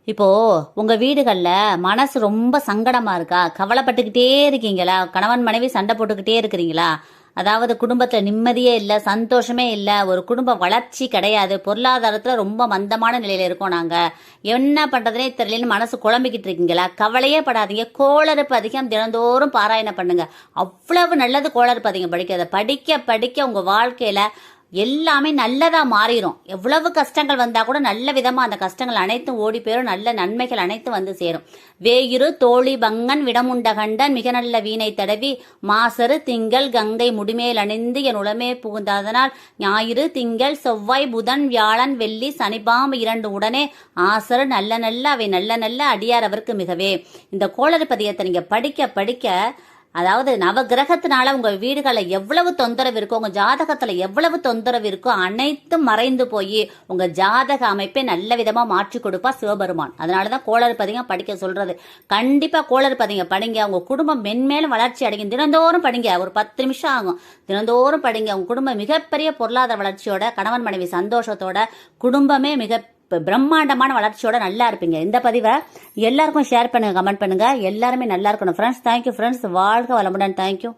இப்போ உங்க வீடுகள்ல மனசு ரொம்ப சங்கடமா இருக்கா? கவலைப்பட்டுக்கிட்டே இருக்கீங்களா? கணவன் மனைவி சண்டை போட்டுக்கிட்டே இருக்கிறீங்களா? அதாவது குடும்பத்துல நிம்மதியே இல்ல, சந்தோஷமே இல்ல, ஒரு குடும்ப வளர்ச்சி கிடையாது, பொருளாதாரத்துல ரொம்ப மந்தமான நிலையில இருக்கோம் நாங்க, என்ன பண்றதுனே தெரியலன்னு மனசு குழம்பிக்கிட்டு இருக்கீங்களா? கவலையே படாதீங்க. கோளறுப்பு அதிகம் தினந்தோறும் பாராயணம் பண்ணுங்க. அவ்வளவு நல்லது கோளறுப்பு அதிகம் படிக்கிறத. படிக்க படிக்க உங்க வாழ்க்கையில எல்லாமே நல்லதா மாறிடும். எவ்வளவு கஷ்டங்கள் வந்தா கூட நல்ல விதமா அந்த கஷ்டங்கள் அனைத்தும் ஓடி போயிடும். நல்ல நன்மைகள் அனைத்தும் வந்து சேரும். வேயிரு தோழி பங்கன் விடமுண்ட கண்டன் மிக நல்ல வீணை தடவி மாசரு திங்கள் கங்கை முடிமேல் அணிந்து என் உளமே புகுந்ததனால் ஞாயிறு திங்கள் செவ்வாய் புதன் வியாழன் வெள்ளி சனிபாம்பு இரண்டு உடனே ஆசரு நல்ல நல்ல அவை நல்ல நல்ல அடியார் அவருக்கு மிகவே. இந்த கோளறு பதியத்தை நீங்க படிக்க படிக்க, அதாவது நவகிரகத்தினால உங்க வீடுகளை எவ்வளவு தொந்தரவு இருக்கோ, உங்க ஜாதகத்துல எவ்வளவு தொந்தரவு இருக்கோ அனைத்தும் மறைந்து போய் உங்க ஜாதக அமைப்பை நல்ல விதமா மாற்றி கொடுப்பா சிவபெருமான். அதனாலதான் கோளறு பதிகம் படிக்க சொல்றது. கண்டிப்பா கோளறு பதிகம் படிங்க. உங்க குடும்பம் மென்மேலும் வளர்ச்சி அடையும். தினந்தோறும் படிங்க. ஒரு 10 நிமிஷம் ஆகும். தினந்தோறும் படிங்க. உங்க குடும்பம் மிகப்பெரிய பொருளாதார வளர்ச்சியோட, கணவன் மனைவி சந்தோஷத்தோட, குடும்பமே மிக பிரம்மாண்டமான வளர்ச்சியோட நல்லா இருப்பீங்க. இந்த பதிவை எல்லாருக்கும் ஷேர் பண்ணுங்க, கமெண்ட் பண்ணுங்க. எல்லாருமே நல்லா இருக்கணும் ஃப்ரெண்ட்ஸ். Thank you friends. வாழ்க வளமுடன். தேங்க்யூ.